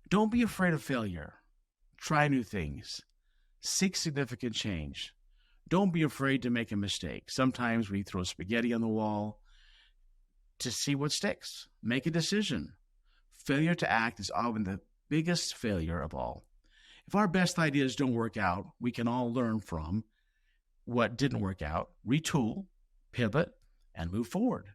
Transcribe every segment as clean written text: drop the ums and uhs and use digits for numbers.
Don't be afraid of failure. Try new things. Seek significant change. Don't be afraid to make a mistake. Sometimes we throw spaghetti on the wall to see what sticks. Make a decision. Failure to act is often the biggest failure of all. If our best ideas don't work out, we can all learn from what didn't work out, retool, pivot, and move forward.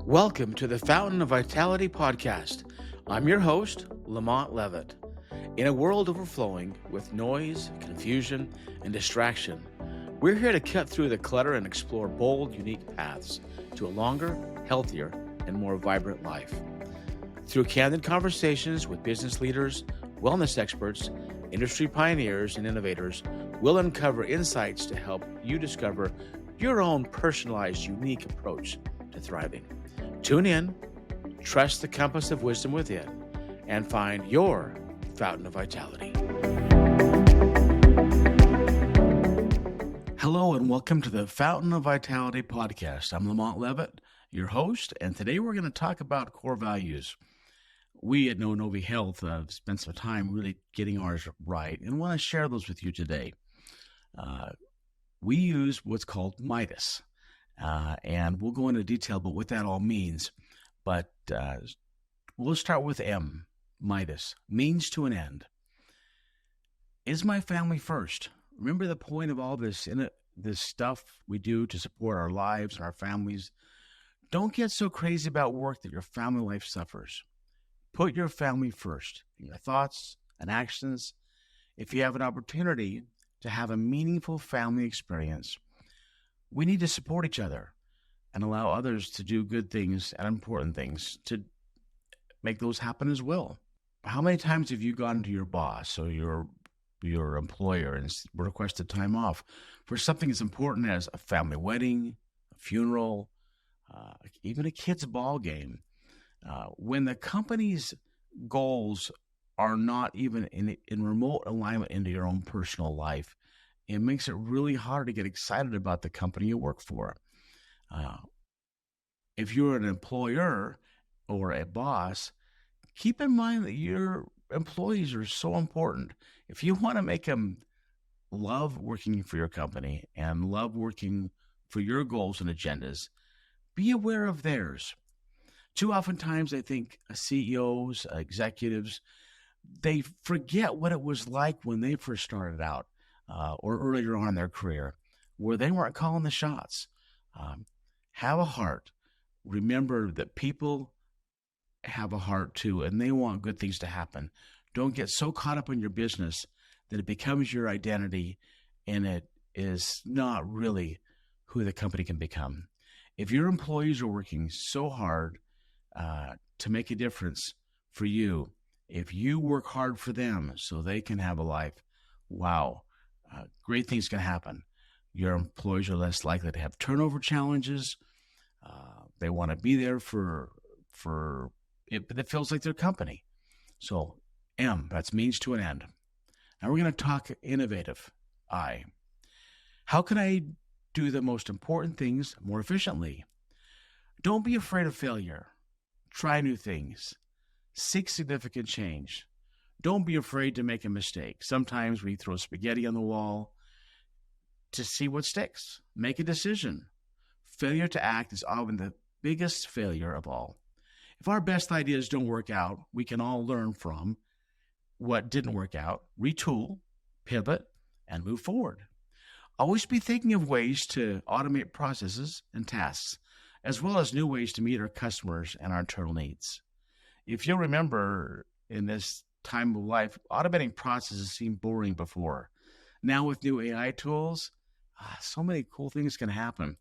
Welcome to the Fountain of Vitality podcast. I'm your host, LaMont Leavitt. In a world overflowing with noise, confusion, and distraction, we're here to cut through the clutter and explore bold, unique paths to a longer, healthier, and more vibrant life. Through candid conversations with business leaders, wellness experts, industry pioneers, and innovators, we'll uncover insights to help you discover your own personalized, unique approach to thriving. Tune in, trust the compass of wisdom within, and find your fountain of vitality. Hello, and welcome to the Fountain of Vitality podcast. I'm LaMont Leavitt, your host, and today we're going to talk about core values. We at InnoviHealth have spent some time really getting ours right and want to share those with you today. We use what's called MIDAS. And we'll go into detail about what that all means. But we'll start with M, MIDAS, means to an end. Is my family first? Remember the point of all this stuff we do to support our lives and our families? Don't get so crazy about work that your family life suffers. Put your family first in your thoughts and actions. If you have an opportunity to have a meaningful family experience, we need to support each other and allow others to do good things and important things to make those happen as well. How many times have you gone to your boss or your employer and requested time off for something as important as a family wedding, a funeral, even a kid's ball game? When the company's goals are not even in remote alignment into your own personal life, it makes it really hard to get excited about the company you work for. If you're an employer or a boss, keep in mind that your employees are so important. If you want to make them love working for your company and love working for your goals and agendas, be aware of theirs. Too oftentimes, I think CEOs, executives, they forget what it was like when they first started out. Or earlier on in their career, where they weren't calling the shots. Have a heart. Remember that people have a heart too, and they want good things to happen. Don't get so caught up in your business that it becomes your identity, and it is not really who the company can become. If your employees are working so hard to make a difference for you, if you work hard for them so they can have a life, wow. Great things can happen. Your employees are less likely to have turnover challenges. They want to be there for it, but it feels like their company. So M, that's means to an end. Now we're going to talk innovative. I. How can I do the most important things more efficiently? Don't be afraid of failure. Try new things. Seek significant change. Don't be afraid to make a mistake. Sometimes we throw spaghetti on the wall to see what sticks. Make a decision. Failure to act is often the biggest failure of all. If our best ideas don't work out, we can all learn from what didn't work out, retool, pivot, and move forward. Always be thinking of ways to automate processes and tasks, as well as new ways to meet our customers and our internal needs. If you'll remember, in this time of life, automating processes seemed boring before. Now with new AI tools, so many cool things can happen.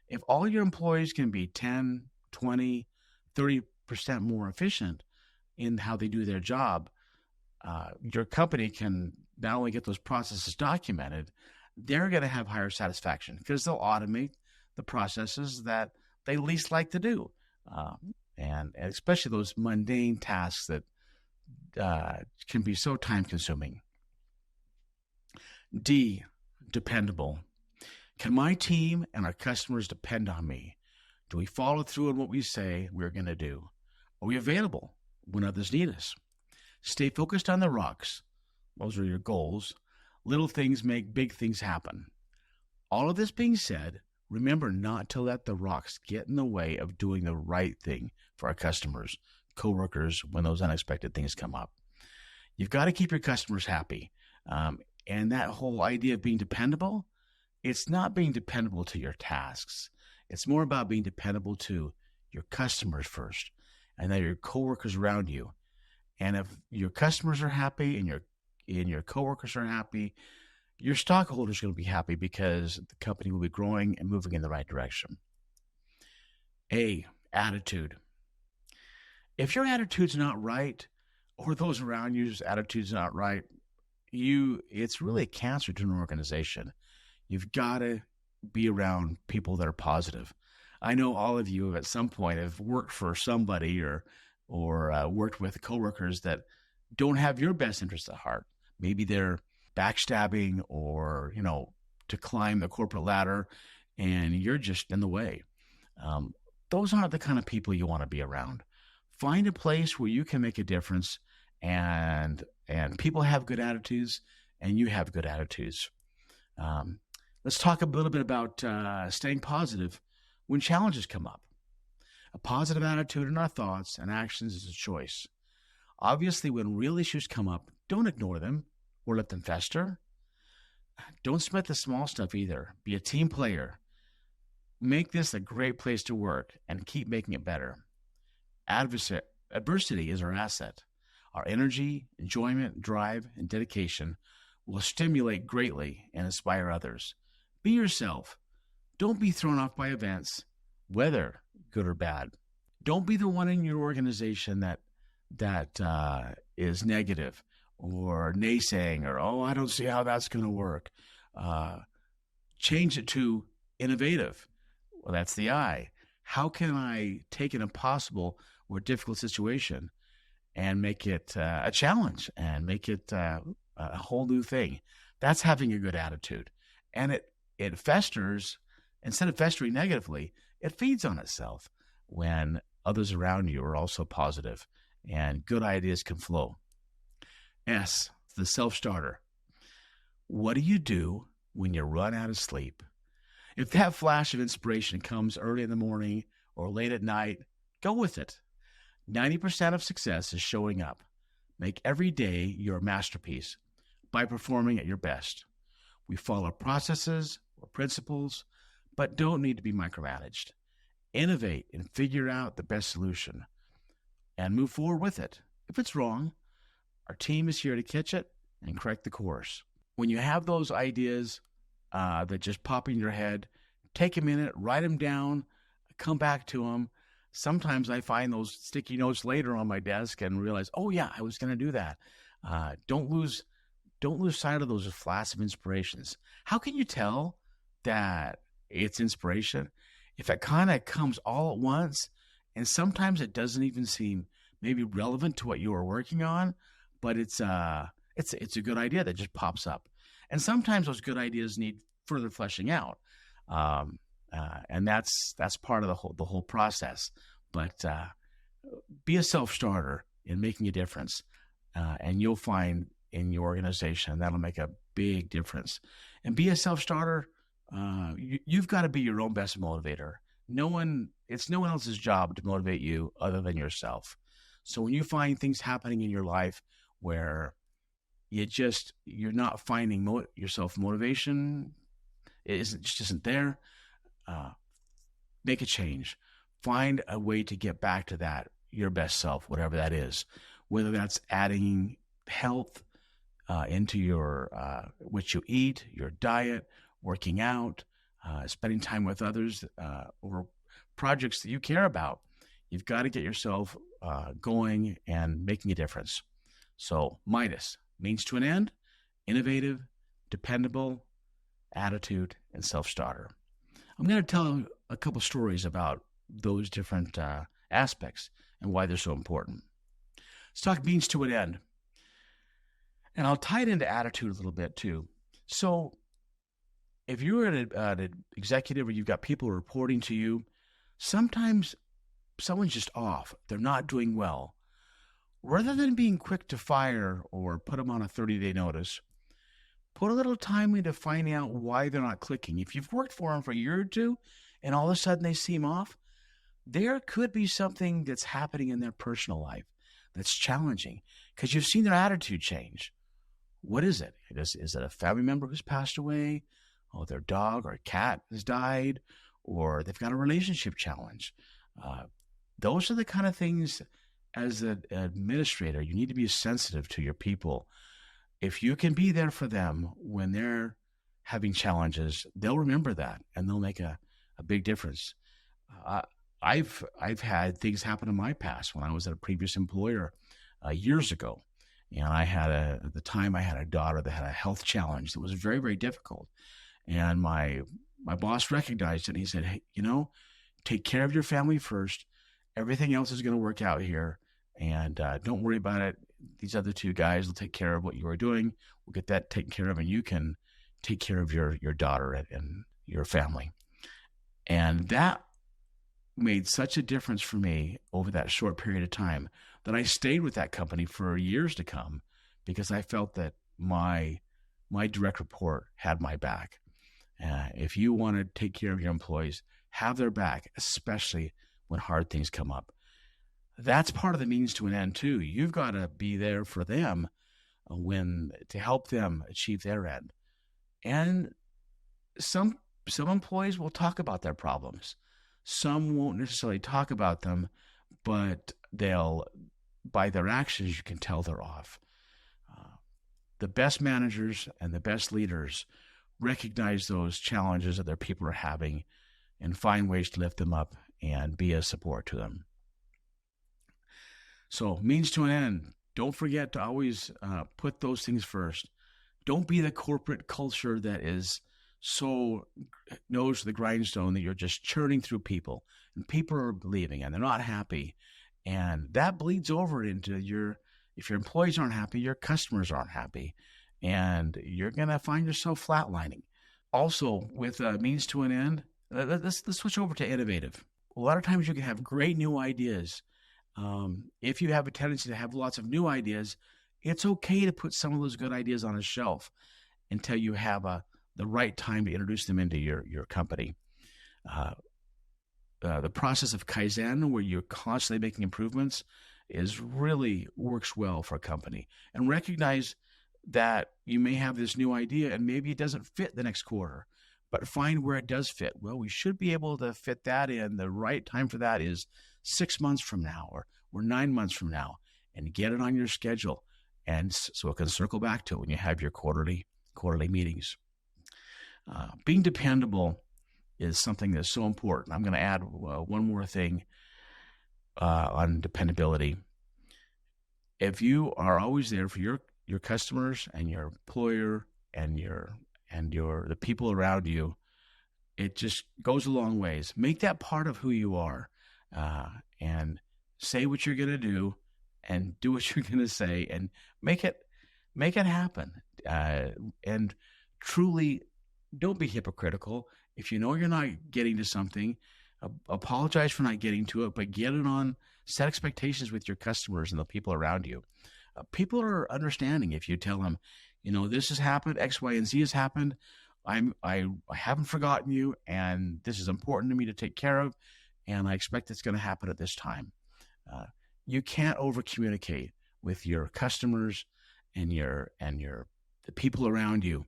If all your employees can be 10, 20, 30% more efficient in how they do their job, your company can not only get those processes documented, they're going to have higher satisfaction because they'll automate the processes that they least like to do. And especially those mundane tasks that can be so time-consuming. D, dependable. Can my team and our customers depend on me? Do we follow through on what we say we're going to do? Are we available when others need us? Stay focused on the rocks. Those are your goals. Little things make big things happen. All of this being said, remember not to let the rocks get in the way of doing the right thing for our customers, coworkers, when those unexpected things come up. You've got to keep your customers happy. And that whole idea of being dependable, it's not being dependable to your tasks. It's more about being dependable to your customers first, and then your coworkers around you. And if your customers are happy and your coworkers are happy, your stockholders are going to be happy because the company will be growing and moving in the right direction. A, attitude. If your attitude's not right, or those around you's attitude's not right, it's really a cancer to an organization. You've got to be around people that are positive. I know all of you at some point have worked for somebody or worked with coworkers that don't have your best interest at heart. Maybe they're backstabbing or, to climb the corporate ladder, and you're just in the way. Those aren't the kind of people you want to be around. Find a place where you can make a difference, and people have good attitudes, and you have good attitudes. Let's talk a little bit about staying positive when challenges come up. A positive attitude in our thoughts and actions is a choice. Obviously, when real issues come up, don't ignore them or let them fester. Don't sweat the small stuff either. Be a team player. Make this a great place to work and keep making it better. Adversity is our asset. Our energy, enjoyment, drive, and dedication will stimulate greatly and inspire others. Be yourself. Don't be thrown off by events, whether good or bad. Don't be the one in your organization that is negative or naysaying or, I don't see how that's going to work. Change it to innovative. Well, that's the I. How can I take an impossible or difficult situation and make it a challenge and make it a whole new thing? That's having a good attitude. And it festers, instead of festering negatively, it feeds on itself when others around you are also positive and good ideas can flow. S, the self-starter. What do you do when you run out of sleep? If that flash of inspiration comes early in the morning or late at night, go with it. 90% of success is showing up. Make every day your masterpiece by performing at your best. We follow processes or principles, but don't need to be micromanaged. Innovate and figure out the best solution and move forward with it. If it's wrong, our team is here to catch it and correct the course. When you have those ideas that just pop in your head, take a minute, write them down, come back to them. Sometimes I find those sticky notes later on my desk and realize, oh yeah, I was going to do that. Don't lose sight of those flashes of inspirations. How can you tell that it's inspiration? If it kind of comes all at once, and sometimes it doesn't even seem maybe relevant to what you are working on, but it's a good idea that just pops up. And sometimes those good ideas need further fleshing out, and that's part of the whole process. But be a self-starter in making a difference, and you'll find in your organization that'll make a big difference. And be a self-starter. You've got to be your own best motivator. It's no one else's job to motivate you other than yourself. So when you find things happening in your life where you're not finding yourself motivation, it just isn't there, make a change. Find a way to get back to that, your best self, whatever that is. Whether that's adding health into your what you eat, your diet, working out, spending time with others, or projects that you care about. You've got to get yourself going and making a difference. So MIDAS, means to an end, innovative, dependable, attitude, and self-starter. I'm going to tell a couple stories about those different aspects and why they're so important. Let's talk means to an end. And I'll tie it into attitude a little bit too. So if you're an executive or you've got people reporting to you, sometimes someone's just off, they're not doing well, rather than being quick to fire or put them on a 30-day notice, put a little time into finding out why they're not clicking. If you've worked for them for a year or two and all of a sudden they seem off, there could be something that's happening in their personal life that's challenging because you've seen their attitude change. What is it? Is it a family member who's passed away? Oh, their dog or cat has died, or they've got a relationship challenge. Uh, those are the kind of things, as an administrator, you need to be sensitive to your people. If you can be there for them when they're having challenges, they'll remember that and they'll make a big difference. Uh, I've had things happen in my past when I was at a previous employer years ago, and at the time I had a daughter that had a health challenge that was very, very difficult, and my boss recognized it and he said, "Hey, take care of your family first. Everything else is going to work out here, and don't worry about it. These other two guys will take care of what you are doing. We'll get that taken care of, and you can take care of your daughter and your family." And that made such a difference for me over that short period of time that I stayed with that company for years to come, because I felt that my direct report had my back. If you want to take care of your employees, have their back, especially when hard things come up. That's part of the means to an end too. You've got to be there for them to help them achieve their end. And some employees will talk about their problems. Some won't necessarily talk about them, but by their actions, you can tell they're off. The best managers and the best leaders recognize those challenges that their people are having and find ways to lift them up and be a support to them. So, means to an end. Don't forget to always put those things first. Don't be the corporate culture that is so nose to the grindstone that you're just churning through people, and people are leaving and they're not happy. And that bleeds over into if your employees aren't happy, your customers aren't happy, and you're going to find yourself flatlining. Also, with means to an end, let's switch over to innovative. A lot of times you can have great new ideas. If you have a tendency to have lots of new ideas, it's okay to put some of those good ideas on a shelf until you have the right time to introduce them into your company. The process of Kaizen, where you're constantly making improvements, really works well for a company. And recognize that you may have this new idea and maybe it doesn't fit the next quarter, but find where it does fit. Well, we should be able to fit that in. The right time for that is 6 months from now or 9 months from now, and get it on your schedule. And so it can circle back to it when you have your quarterly meetings. Being dependable is something that's so important. I'm going to add one more thing on dependability. If you are always there for your customers and your employer and the people around you, it just goes a long ways. Make that part of who you are, and say what you're going to do and do what you're going to say, and make it happen. And truly, don't be hypocritical. If you know you're not getting to something, apologize for not getting to it, but set expectations with your customers and the people around you. People are understanding if you tell them, this has happened, X, Y, and Z has happened. I haven't forgotten you, and this is important to me to take care of, and I expect it's going to happen at this time. You can't over communicate with your customers and the people around you.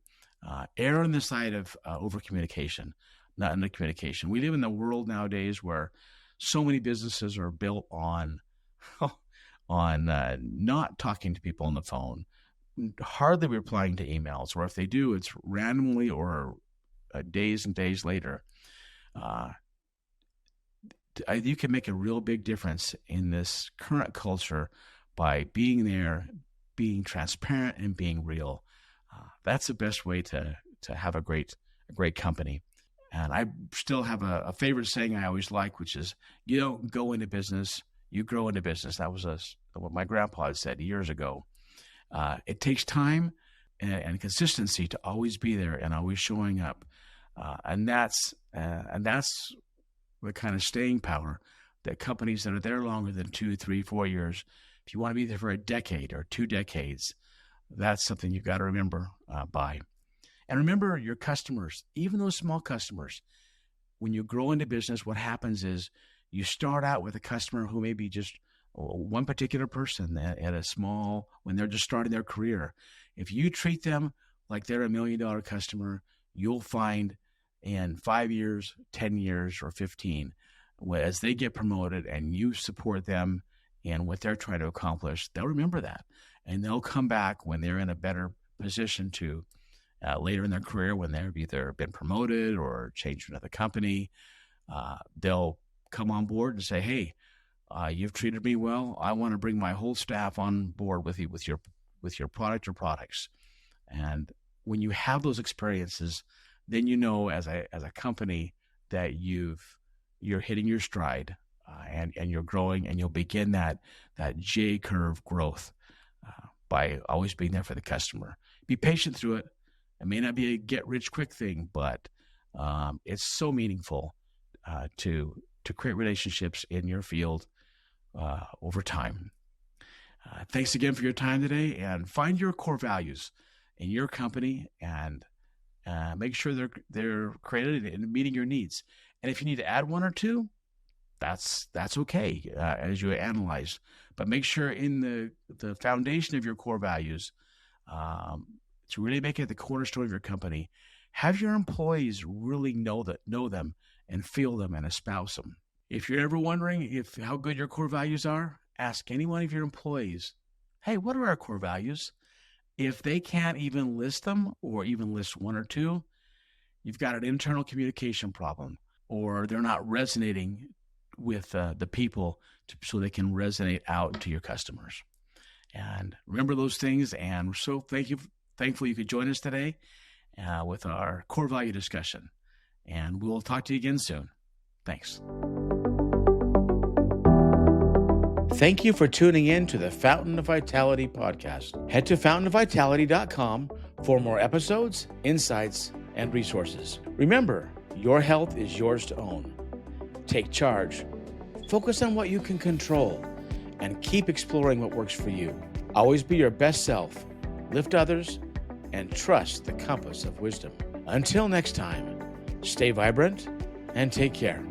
Err on the side of over communication, not under communication. We live in a world nowadays where so many businesses are built on not talking to people on the phone, hardly replying to emails, or if they do, it's randomly or days and days later. You can make a real big difference in this current culture by being there, being transparent, and being real. That's the best way to have a great company. And I still have a favorite saying I always like, which is, you don't go into business, you grow into business. That was what my grandpa had said years ago. It takes time and consistency to always be there and always showing up. And that's the kind of staying power the companies that are there longer than 2, 3, 4 years, if you want to be there for a decade or 2 decades, that's something you've got to remember by. And remember your customers, even those small customers. When you grow into business, what happens is you start out with a customer who may be just one particular person at a small, when they're just starting their career. If you treat them like they're $1 million customer, you'll find in 5 years, 10 years, or 15, as they get promoted and you support them in what they're trying to accomplish, they'll remember that. And they'll come back when they're in a better position to later in their career, when they've either been promoted or changed to another company. They'll come on board and say, hey, you've treated me well. I want to bring my whole staff on board with you, with your product or products. And when you have those experiences, then you know as a company that you're hitting your stride and you're growing, and you'll begin that J curve growth by always being there for the customer. Be patient through it. It may not be a get rich quick thing, but it's so meaningful to create relationships in your field over time. Thanks again for your time today, and find your core values in your company and make sure they're created and meeting your needs. And if you need to add one or two, that's okay as you analyze. But make sure in the foundation of your core values, to really make it the cornerstone of your company, have your employees really know them and feel them and espouse them. If you're ever wondering how good your core values are, ask any one of your employees, hey, what are our core values? If they can't even list them or even list one or two, you've got an internal communication problem, or they're not resonating with the people so they can resonate out to your customers. And remember those things. And we're so thankful you could join us today with our core value discussion. And we'll talk to you again soon. Thanks. Thank you for tuning in to the Fountain of Vitality podcast. Head to fountainofvitality.com for more episodes, insights, and resources. Remember, your health is yours to own. Take charge, focus on what you can control, and keep exploring what works for you. Always be your best self, lift others, and trust the compass of wisdom. Until next time, stay vibrant and take care.